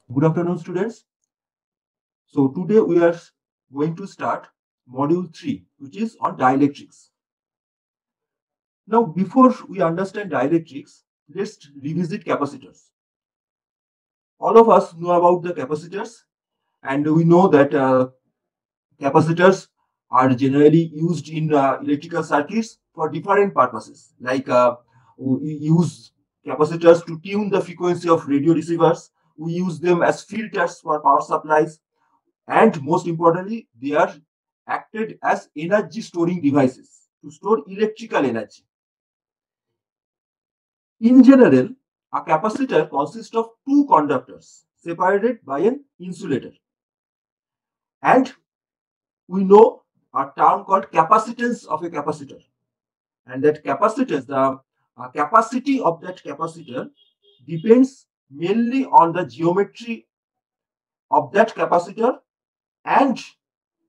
Good afternoon, students. So today we are going to start module 3, which is on dielectrics. Now, before we understand dielectrics, let's revisit capacitors. All of us know about the capacitors, and we know that capacitors are generally used in electrical circuits for different purposes. Like we use capacitors to tune the frequency of radio receivers. We use them as filters for power supplies, and most importantly, they are acted as energy storing devices to store electrical energy. In general, a capacitor consists of two conductors separated by an insulator, and we know a term called capacitance of a capacitor, and that capacitance, the capacity of that capacitor depends mainly on the geometry of that capacitor and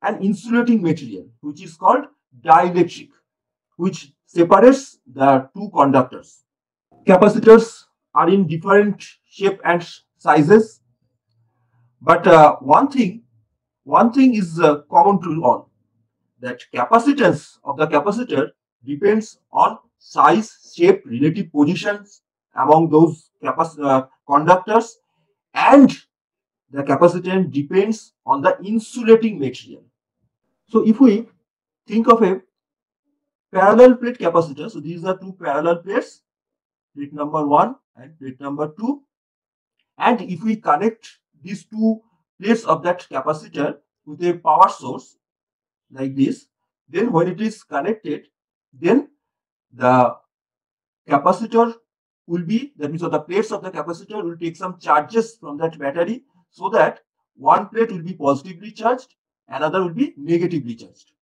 an insulating material which is called dielectric, which separates the two conductors. Capacitors are in different shape and sizes, but one thing is common to all, that capacitance of the capacitor depends on size, shape, relative positions among those conductors, and the capacitance depends on the insulating material. So if we think of a parallel plate capacitor, so these are two parallel plates, plate number 1 and plate number 2, and if we connect these two plates of that capacitor with a power source like this, then when it is connected, then the capacitor will be, that means the plates of the capacitor will take some charges from that battery, so that one plate will be positively charged, another will be negatively charged,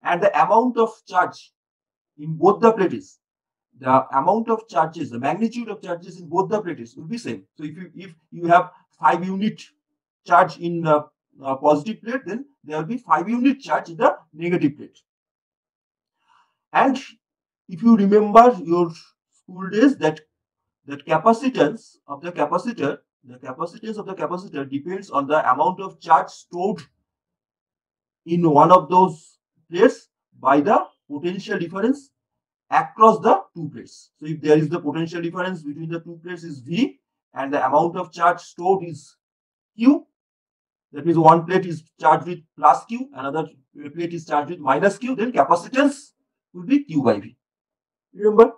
and the amount of charge in both the plates, the amount of charges, the magnitude of charges in both the plates will be same. So if you have 5 unit charge in the positive plate, then there will be 5 unit charge in the negative plate. And if you remember your school days, that capacitance of the capacitor, the capacitance of the capacitor depends on the amount of charge stored in one of those plates by the potential difference across the two plates. So if there is the potential difference between the two plates is V, and the amount of charge stored is Q, that means one plate is charged with plus Q, another plate is charged with minus Q, then capacitance will be Q by V. Remember?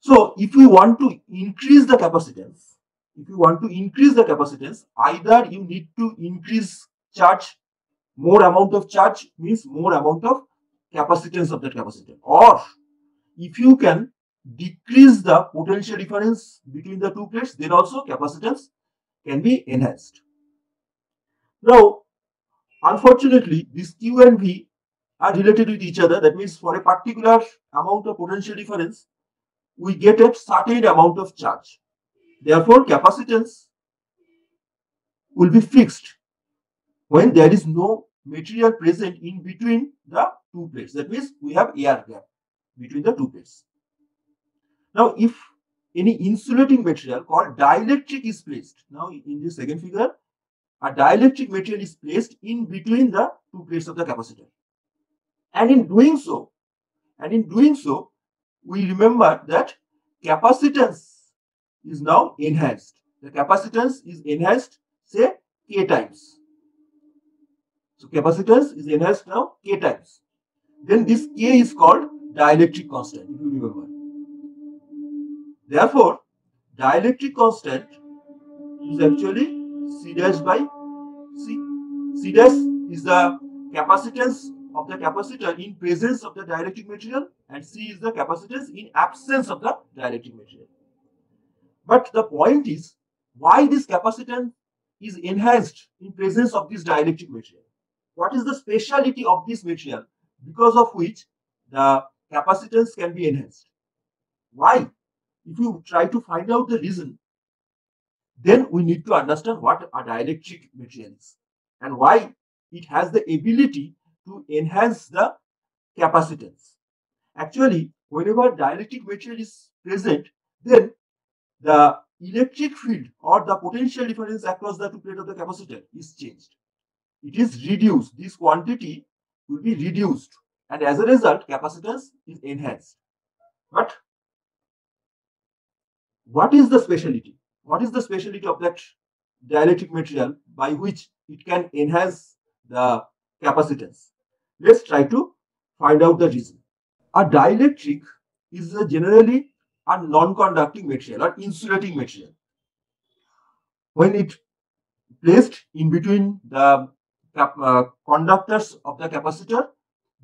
So if we want to increase the capacitance, either you need to increase charge, more amount of charge means more amount of capacitance of that capacitor, or if you can decrease the potential difference between the two plates, then also capacitance can be enhanced. Now, unfortunately, this Q and V are related with each other. That means for a particular amount of potential difference, we get a certain amount of charge. Therefore, capacitance will be fixed when there is no material present in between the two plates. That means we have air gap between the two plates. Now, if any insulating material called dielectric is placed, now in this second figure, a dielectric material is placed in between the two plates of the capacitor. And in doing so, we remember that capacitance is now enhanced. The capacitance is enhanced, say, K times. So capacitance is enhanced now K times. Then this K is called dielectric constant, if you remember. Therefore, dielectric constant is actually C dash by C. C dash is the capacitance of the capacitor in presence of the dielectric material, and C is the capacitance in absence of the dielectric material. But the point is, why this capacitance is enhanced in presence of this dielectric material? What is the speciality of this material because of which the capacitance can be enhanced? Why? If you try to find out the reason, then we need to understand what a dielectric material is and why it has the ability to enhance the capacitance. Actually, whenever dielectric material is present, then the electric field or the potential difference across the two plates of the capacitor is changed. It is reduced. This quantity will be reduced, and as a result, capacitance is enhanced. But what is the specialty? What is the specialty of that dielectric material by which it can enhance the capacitance? Let's try to find out the reason. A dielectric is generally a non-conducting material or insulating material. When it placed in between the conductors of the capacitor,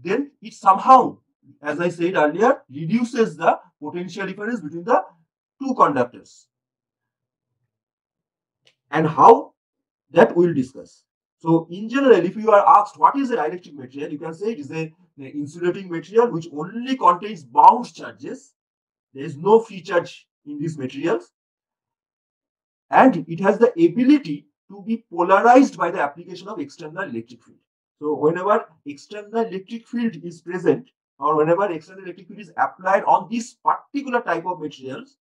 then it somehow, as I said earlier, reduces the potential difference between the two conductors. And how, that we'll discuss. So in general, if you are asked what is a dielectric material, you can say it is an insulating material which only contains bound charges. There is no free charge in these materials, and it has the ability to be polarized by the application of external electric field. So whenever external electric field is present, or whenever external electric field is applied on this particular type of materials,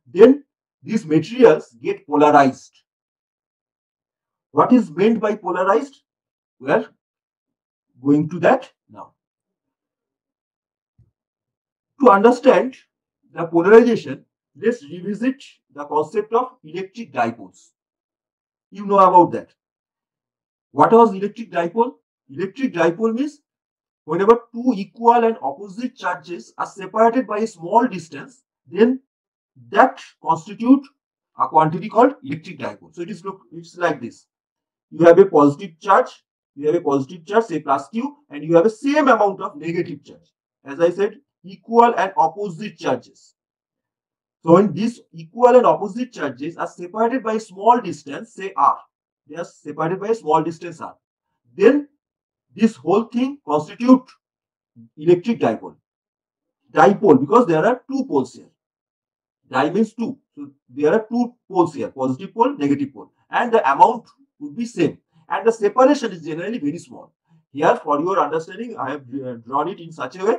then these materials get polarized. What is meant by polarized? We are going to that now. To understand the polarization, let's revisit the concept of electric dipoles. You know about that. What was electric dipole? Electric dipole means whenever two equal and opposite charges are separated by a small distance, then that constitute a quantity called electric dipole. So it's like this. You have a positive charge, say plus Q, and you have a same amount of negative charge. As I said, equal and opposite charges. So when these equal and opposite charges are separated by a small distance, say R, they are separated by a small distance R, then this whole thing constitute electric dipole. Dipole because there are two poles here. Di means two. So there are two poles here, positive pole, negative pole, and the amount would be same. And the separation is generally very small. Here, for your understanding, I have drawn it in such a way.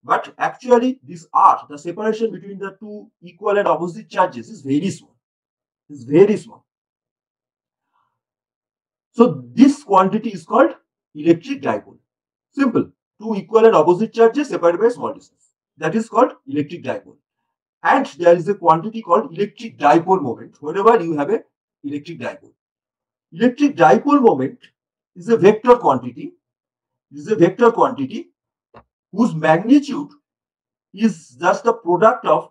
But actually, this R, the separation between the two equal and opposite charges is very small. It's very small. So this quantity is called electric dipole. Simple. Two equal and opposite charges separated by a small distance. That is called electric dipole. And there is a quantity called electric dipole moment whenever you have a electric dipole. Electric dipole moment is a vector quantity. This is a vector quantity whose magnitude is just the product of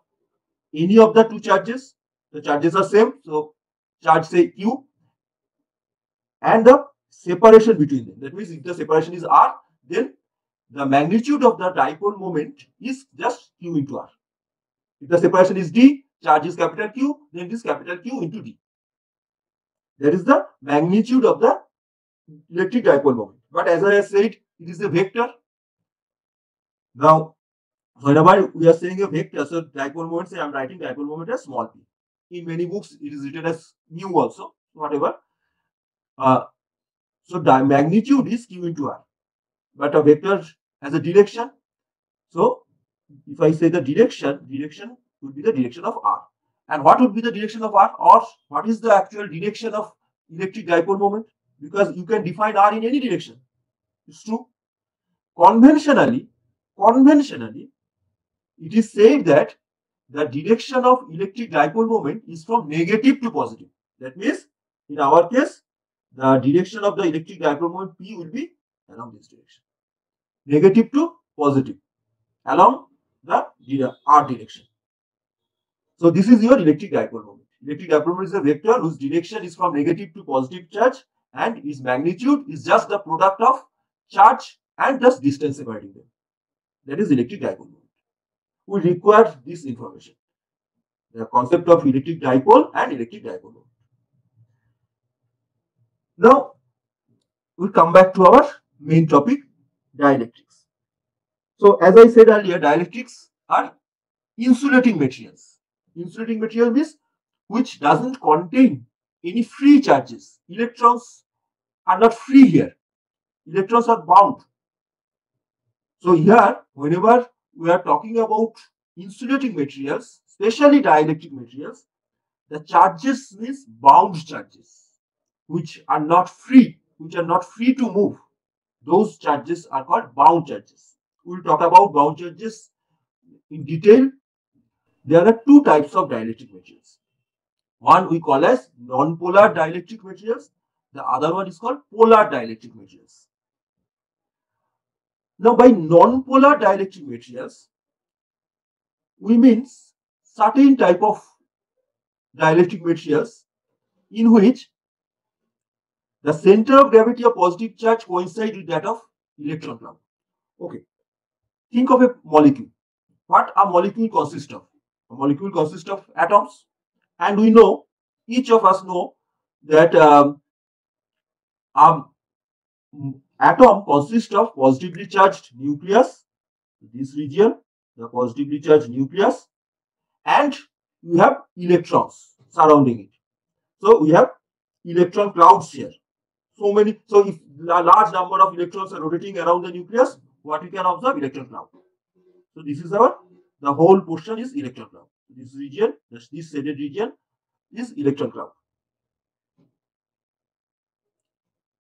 any of the two charges. The charges are same, so charge say Q, and the separation between them. That means if the separation is R, then the magnitude of the dipole moment is just Q into R. If the separation is D, charge is capital Q, then it is capital Q into D. That is the magnitude of the electric dipole moment. But as I have said, it is a vector. Now, whenever we are saying a vector, so dipole moment, say I am writing dipole moment as small p. In many books, it is written as mu also, whatever. So the magnitude is Q into R. But a vector has a direction. So if I say the direction would be the direction of R. And what would be the direction of R? Or what is the actual direction of electric dipole moment? Because you can define R in any direction. It's true. Conventionally, it is said that the direction of electric dipole moment is from negative to positive. That means, in our case, the direction of the electric dipole moment P will be along this direction. Negative to positive, along the R direction. So this is your electric dipole moment. Electric dipole moment is a vector whose direction is from negative to positive charge, and its magnitude is just the product of charge and just distance separating them. That is electric dipole moment. We require this information. The concept of electric dipole and electric dipole moment. Now, we come back to our main topic, dielectrics. So, as I said earlier, dielectrics are insulating materials. Insulating material means which doesn't contain any free charges. Electrons are not free here. Electrons are bound. So here, whenever we are talking about insulating materials, especially dielectric materials, The charges means bound charges, which are not free to move. Those charges are called bound charges. We will talk about bound charges in detail. There are two types of dielectric materials. One we call as non-polar dielectric materials. The other one is called polar dielectric materials. Now, by non-polar dielectric materials, we mean certain type of dielectric materials in which the center of gravity of positive charge coincides with that of electron cloud. Okay. Think of a molecule. What a molecule consists of? A molecule consists of atoms, and we know, each of us know that atom consists of positively charged nucleus, this region, the positively charged nucleus, and we have electrons surrounding it. So we have electron clouds here. So if a large number of electrons are rotating around the nucleus, what we can observe? Electron cloud. So this is the whole portion is electron cloud. This region, this shaded region is electron cloud.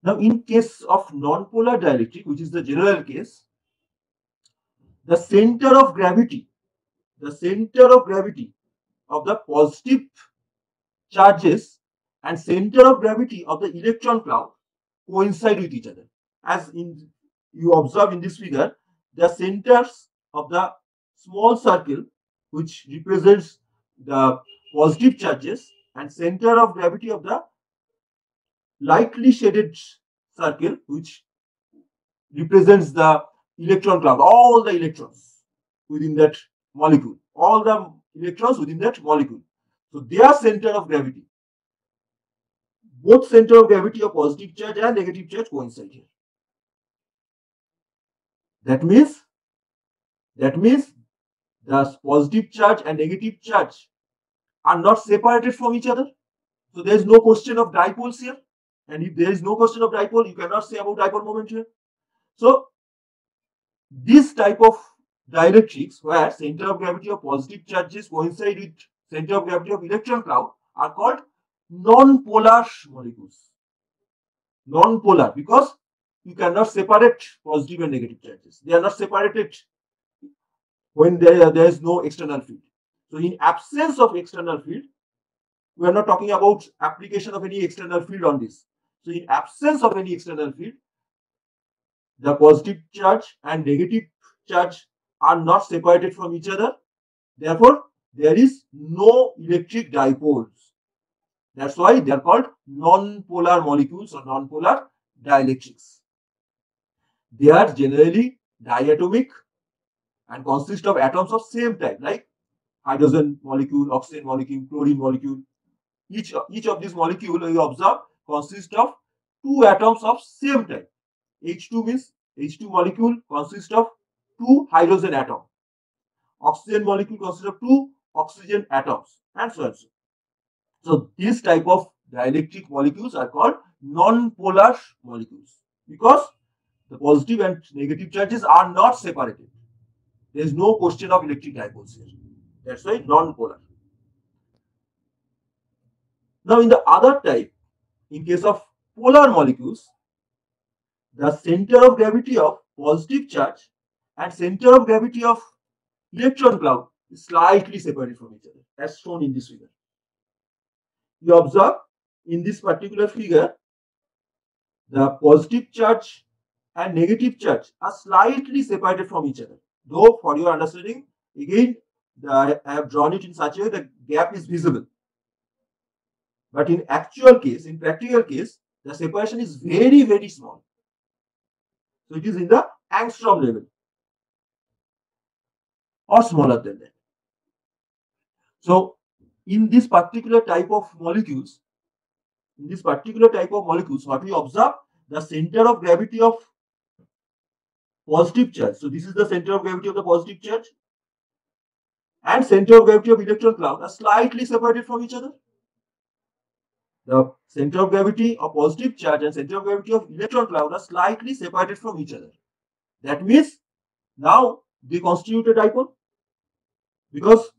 Now, in case of non-polar dielectric, which is the general case, the center of gravity of the positive charges and center of gravity of the electron cloud coincide with each other. As you observe in this figure, the centers of the small circle, which represents the positive charges, and center of gravity of the lightly shaded circle, which represents the electron cloud, all the electrons within that molecule, So their center of gravity, both center of gravity of positive charge and negative charge coincide here. That means the positive charge and negative charge are not separated from each other. So there is no question of dipoles here. And if there is no question of dipole, you cannot say about dipole moment here. So this type of dielectrics, where center of gravity of positive charges coincide with center of gravity of electron cloud, are called non-polar molecules. Non-polar, because you cannot separate positive and negative charges. They are not separated when there is no external field. So in absence of external field, we are not talking about application of any external field on this. So in absence of any external field, the positive charge and negative charge are not separated from each other. Therefore, there is no electric dipoles. That's why they are called non-polar molecules or non-polar dielectrics. They are generally diatomic and consist of atoms of same type, like hydrogen molecule, oxygen molecule, chlorine molecule. Each of these molecules, you observe, consists of two atoms of same type. H2 means H2 molecule consists of two hydrogen atoms. Oxygen molecule consists of two oxygen atoms, and so on. So this type of dielectric molecules are called non-polar molecules, because the positive and negative charges are not separated. There is no question of electric dipoles here. That's why non-polar. Now, in the other type, in case of polar molecules, the center of gravity of positive charge and center of gravity of electron cloud is slightly separated from each other, as shown in this figure. You observe in this particular figure, the positive charge and negative charge are slightly separated from each other. Though, for your understanding, again, I have drawn it in such a way that gap is visible. But in actual case, in practical case, the separation is very, very small. So it is in the angstrom level or smaller than that. So in this particular type of molecules, what we observe, the center of gravity of positive charge. So this is the center of gravity of the positive charge, and center of gravity of electron cloud are slightly separated from each other. The center of gravity of positive charge and center of gravity of electron cloud are slightly separated from each other. That means now they constitute a dipole. Because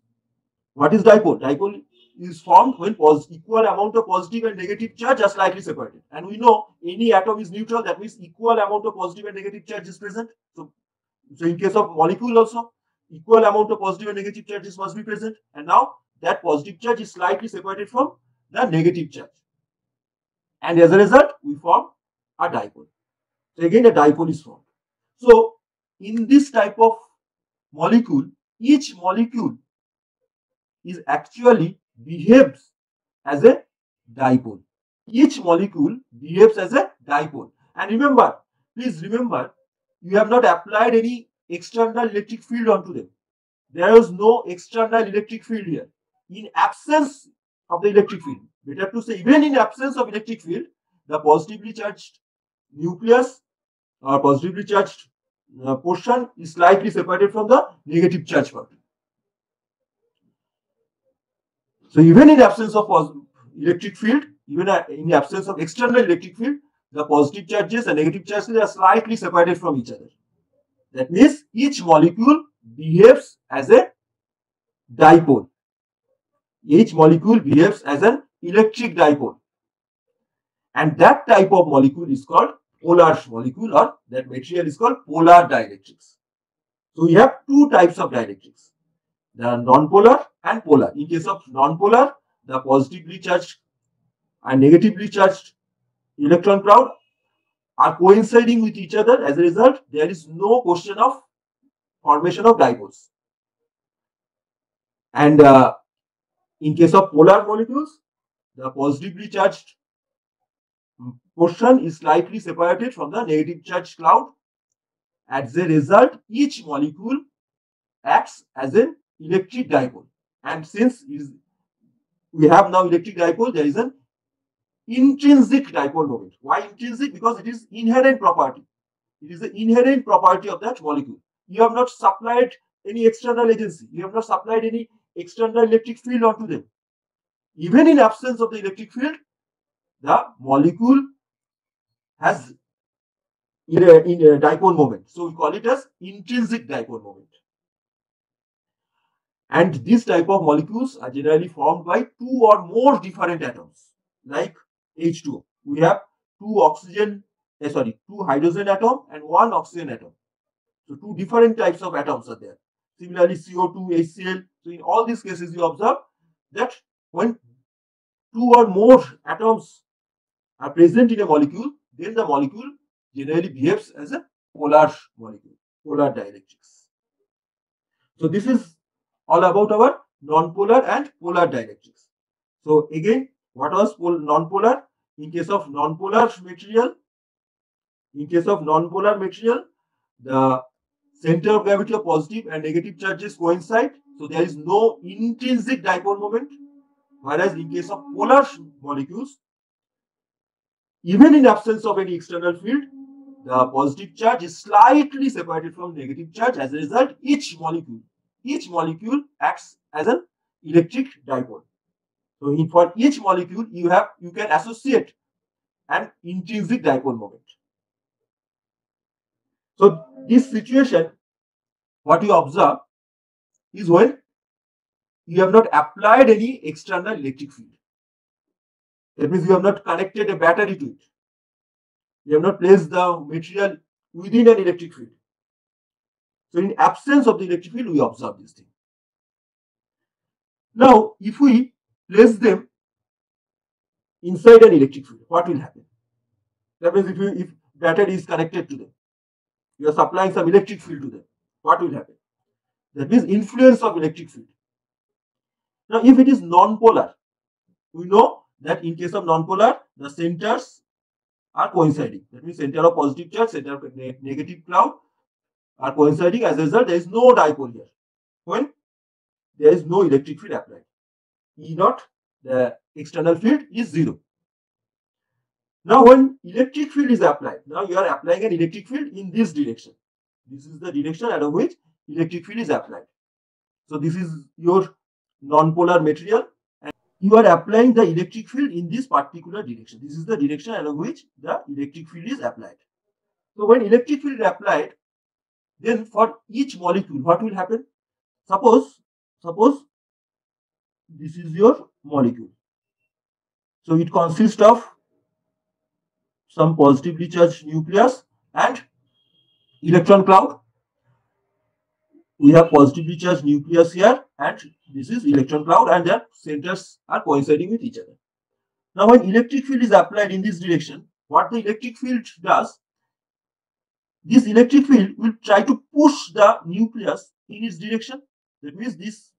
what is dipole? Dipole is formed when equal amount of positive and negative charge are slightly separated. And we know any atom is neutral, that means equal amount of positive and negative charge is present. So in case of molecule also, equal amount of positive and negative charges must be present. And now that positive charge is slightly separated from the negative charge. And as a result, we form a dipole. So again, a dipole is formed. So in this type of molecule, each molecule is actually behaves as a dipole. Each molecule behaves as a dipole. And remember, please remember, you have not applied any external electric field onto them. There is no external electric field here. In absence of the electric field, better to say, even in absence of electric field, the positively charged nucleus or positively charged portion is slightly separated from the negative charge part. So even in absence of electric field, even in absence of external electric field, the positive charges and negative charges are slightly separated from each other. That means each molecule behaves as a dipole. Each molecule behaves as an electric dipole. And that type of molecule is called polar molecule, or that material is called polar dielectrics. So we have two types of dielectrics, the non-polar and polar. In case of non-polar, the positively charged and negatively charged electron cloud are coinciding with each other. As a result, there is no question of formation of dipoles. And in case of polar molecules, the positively charged portion is slightly separated from the negative charged cloud. As a result, each molecule acts as an electric dipole. And since we have now electric dipole, there is an intrinsic dipole moment. Why intrinsic? Because it is inherent property. It is the inherent property of that molecule. You have not supplied any external agency. You have not supplied any external electric field onto them. Even in absence of the electric field, the molecule has in a dipole moment. So we call it as intrinsic dipole moment. And this type of molecules are generally formed by two or more different atoms, like H2O. We have two hydrogen atom and one oxygen atom. So two different types of atoms are there. Similarly, CO2, HCl. So in all these cases, you observe that when two or more atoms are present in a molecule, then the molecule generally behaves as a polar molecule, polar dielectrics. So this is all about our non-polar and polar dielectrics. So again, what was non-polar? In case of non-polar material, the center of gravity of positive and negative charges coincide. So there is no intrinsic dipole moment. Whereas in case of polar molecules, even in absence of any external field, the positive charge is slightly separated from negative charge. As a result, each molecule acts as an electric dipole. So for each molecule, you can associate an intrinsic dipole moment. So this situation, what you observe is when you have not applied any external electric field. That means you have not connected a battery to it. You have not placed the material within an electric field. So in absence of the electric field, we observe this thing. Now, if we place them inside an electric field, what will happen? That means if battery is connected to them, you are supplying some electric field to them, what will happen? That means influence of electric field. Now, if it is non-polar, we know that in case of non-polar, the centers are coinciding. That means center of positive charge, center of negative cloud are coinciding. As a result, there is no dipole here. When there is no electric field applied, E naught, the external field, is 0. Now, when electric field is applied, now you are applying an electric field in this direction. This is the direction along which electric field is applied. So this is your non-polar material, and you are applying the electric field in this particular direction. This is the direction along which the electric field is applied. So when electric field is applied, then for each molecule, what will happen? Suppose this is your molecule. So it consists of some positively charged nucleus and electron cloud. We have positively charged nucleus here and this is electron cloud, and their centers are coinciding with each other. Now when electric field is applied in this direction, what the electric field does, this electric field will try to push the nucleus in its direction. That means this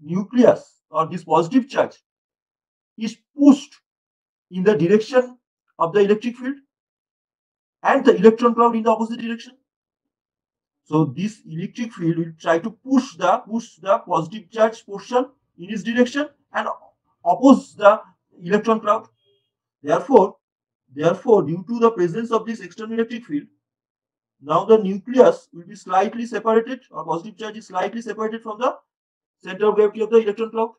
nucleus or this positive charge is pushed in the direction of the electric field and the electron cloud in the opposite direction. So this electric field will try to push the positive charge portion in its direction and oppose the electron cloud. Therefore, due to the presence of this external electric field, now the nucleus will be slightly separated, or positive charge is slightly separated from the center of gravity of the electron cloud.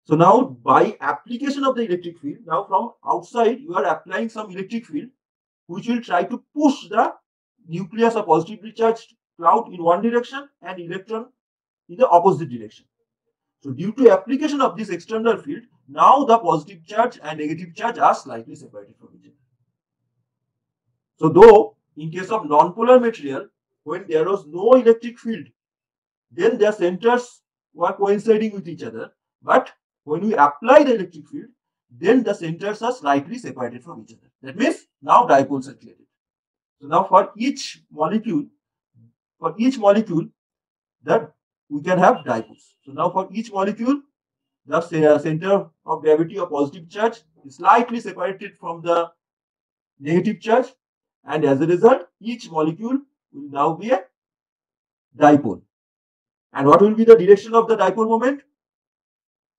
So now by application of the electric field, now from outside you are applying some electric field which will try to push the nucleus or positively charged cloud in one direction and electron in the opposite direction. So due to application of this external field, now the positive charge and negative charge are slightly separated from each other. So though in case of non-polar material, when there was no electric field, then their centers were coinciding with each other. But when we apply the electric field, then the centers are slightly separated from each other. That means now dipoles are created. So now for each molecule that we can have dipoles. So now for each molecule, the center of gravity of positive charge is slightly separated from the negative charge, and as a result, each molecule will now be a dipole. And what will be the direction of the dipole moment?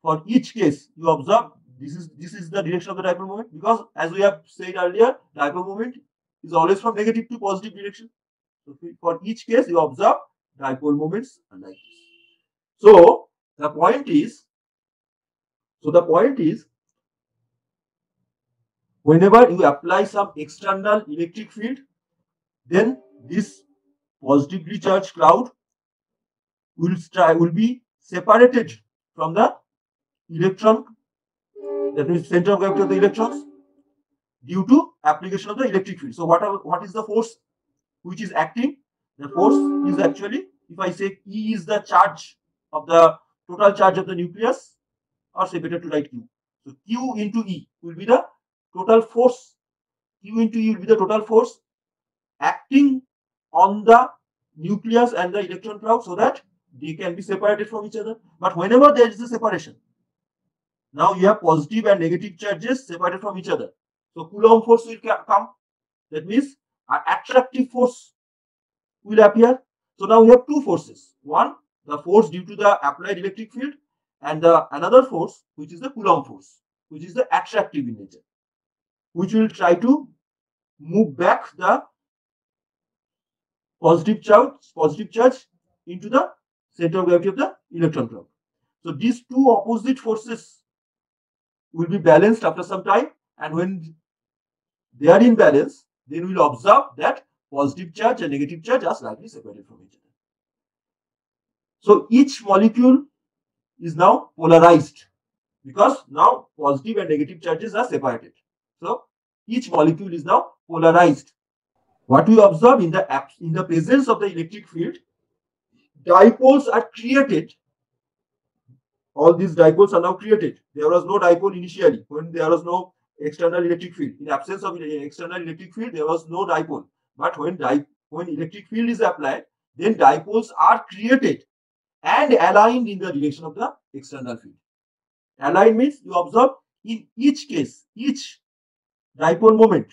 For each case, you observe this is the direction of the dipole moment, because as we have said earlier, dipole moment is always from negative to positive direction. So for each case, you observe dipole moments are like this. So the point is, whenever you apply some external electric field, then this positively charged cloud will be separated from the electron, that means center of gravity of the electrons, due to application of the electric field. So what is the force which is acting? The force is actually, if I say E is the charge of the total charge of the nucleus, or say better to write Q. So Q into E will be the total force. Q into E will be the total force acting on the nucleus and the electron cloud so that they can be separated from each other. But whenever there is a separation, now you have positive and negative charges separated from each other. So Coulomb force will come. That means an attractive force will appear. So now we have two forces. One, the force due to the applied electric field, and another force, which is the Coulomb force, which is the attractive in nature, which will try to move back the positive charge into the center of gravity of the electron cloud. So these two opposite forces will be balanced after some time, and when they are in balance, then we will observe that positive charge and negative charge are slightly separated from each other. So each molecule is now polarized because now positive and negative charges are separated. So each molecule is now polarized. What we observe in the presence of the electric field, dipoles are created. All these dipoles are now created. There was no dipole initially when there was no external electric field. In absence of external electric field, there was no dipole. But when electric field is applied, then dipoles are created and aligned in the direction of the external field. Aligned means you observe in each case, each dipole moment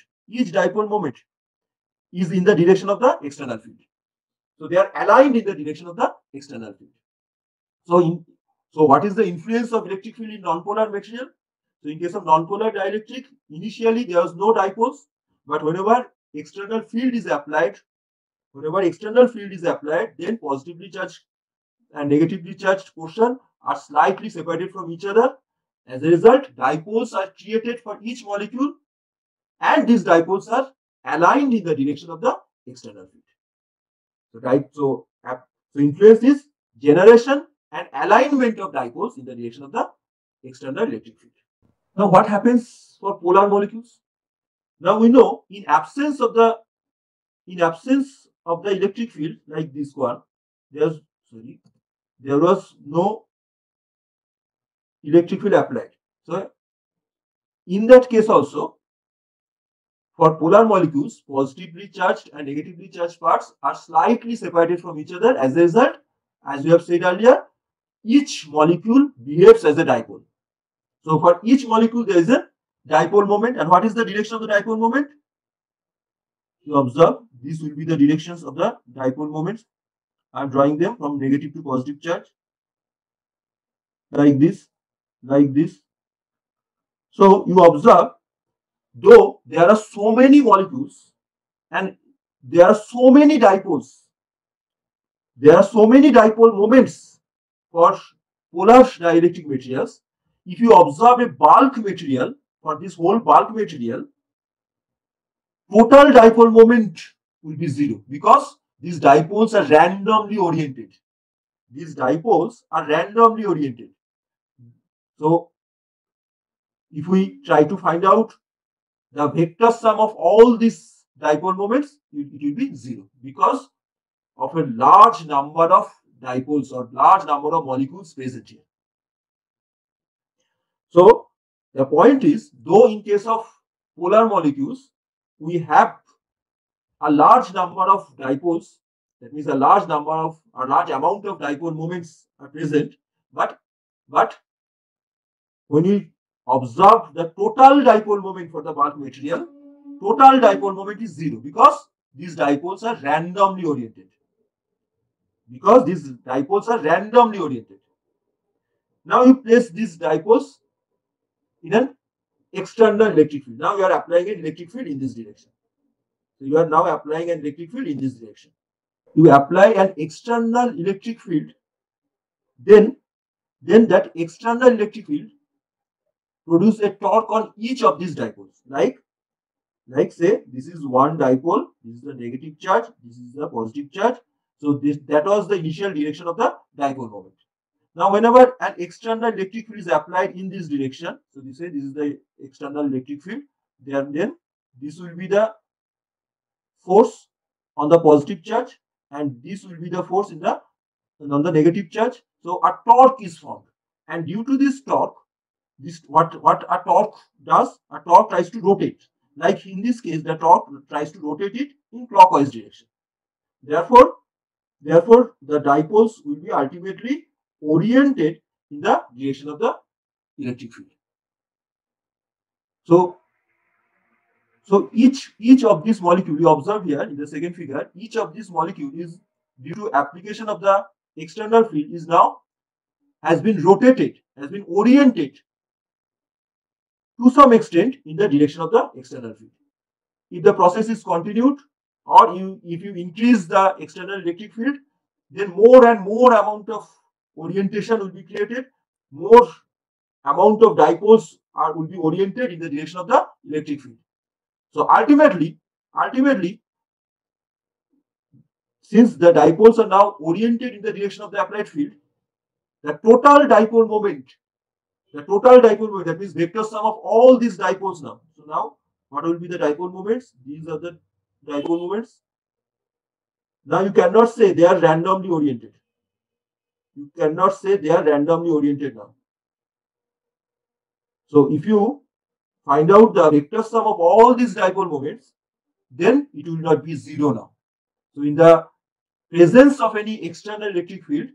is in the direction of the external field. So they are aligned in the direction of the external field. So what is the influence of electric field in nonpolar material? So in case of nonpolar dielectric, initially there was no dipoles, but whenever external field is applied, then positively charged and negatively charged portion are slightly separated from each other. As a result, dipoles are created for each molecule, and these dipoles are aligned in the direction of the external field. So influence is generation and alignment of dipoles in the direction of the external electric field. Now, what happens for polar molecules? Now we know in absence of the electric field like this one, there was no electric field applied. So in that case also, for polar molecules, positively charged and negatively charged parts are slightly separated from each other. As a result, as we have said earlier, each molecule behaves as a dipole. So for each molecule, there is a dipole moment. And what is the direction of the dipole moment? You observe, these will be the directions of the dipole moments. I am drawing them from negative to positive charge. Like this, like this. So you observe, though there are so many molecules and there are so many dipoles, there are so many dipole moments for polar dielectric materials. If you observe a bulk material, for this whole bulk material, total dipole moment will be 0 because these dipoles are randomly oriented. These dipoles are randomly oriented. So, if we try to find out the vector sum of all these dipole moments, it will be 0 because of a large number of dipoles or large number of molecules present here. So, the point is, though in case of polar molecules, we have a large number of dipoles, that means a large amount of dipole moments are present, but when we observe the total dipole moment for the bulk material, total dipole moment is 0 because these dipoles are randomly oriented. Now you place these dipoles in an external electric field. Now you are applying an electric field in this direction. So you are now applying an electric field in this direction. You apply an external electric field, then that external electric field produce a torque on each of these dipoles. Like say, this is one dipole, this is the negative charge, this is the positive charge. So that was the initial direction of the dipole moment. Now, whenever an external electric field is applied in this direction, so this is the external electric field, then this will be the force on the positive charge, and this will be the force on the negative charge. So a torque is formed, and due to this torque, what a torque does, a torque tries to rotate. Like in this case, the torque tries to rotate it in clockwise direction. Therefore, the dipoles will be ultimately oriented in the direction of the electric field. So each of these molecule, you observe here in the second figure, each of these molecule is, due to application of the external field, is now has been rotated, has been oriented to some extent in the direction of the external field. If the process is continued, or if you increase the external electric field, then more and more amount of orientation will be created, more amount of dipoles will be oriented in the direction of the electric field. So ultimately, since the dipoles are now oriented in the direction of the applied field, the total dipole moment, that means vector sum of all these dipoles now. So now, what will be the dipole moments? These are the dipole moments. Now you cannot say they are randomly oriented. You cannot say they are randomly oriented now. So if you find out the vector sum of all these dipole moments, then it will not be 0 now. So in the presence of any external electric field,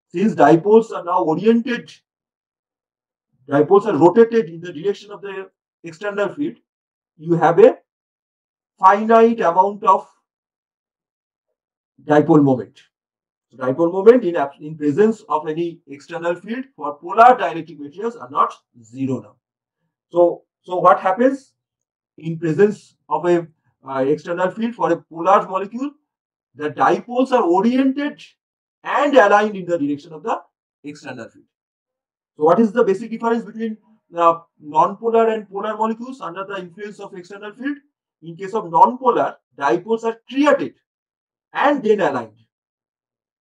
since dipoles are now oriented, dipoles are rotated in the direction of the external field, you have a finite amount of dipole moment. So dipole moment in presence of any external field for polar dielectric materials are not 0 now. So what happens in presence of a external field for a polar molecule? The dipoles are oriented and aligned in the direction of the external field. So what is the basic difference between non-polar and polar molecules under the influence of external field? In case of non-polar, dipoles are created and then aligned.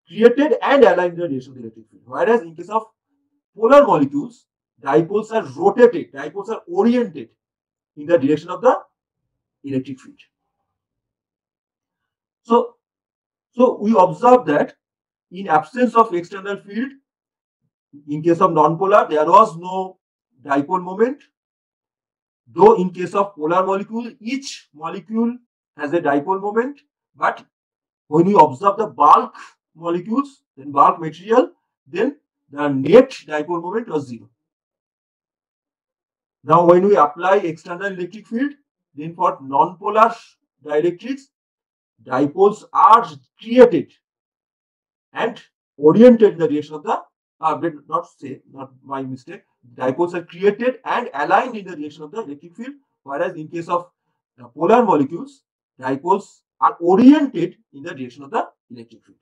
created and aligned in the direction of the electric field. Whereas in case of polar molecules, dipoles are rotated, dipoles are oriented in the direction of the electric field. So we observe that in absence of external field, in case of non-polar, there was no dipole moment. Though in case of polar molecule, each molecule has a dipole moment, but when you observe the bulk molecules, then bulk material, then the net dipole moment was 0. Now, when we apply external electric field, then for non-polar dielectrics, dipoles are created and oriented in the direction of the, not my mistake, dipoles are created and aligned in the direction of the electric field, whereas in case of polar molecules, dipoles are oriented in the direction of the electric field.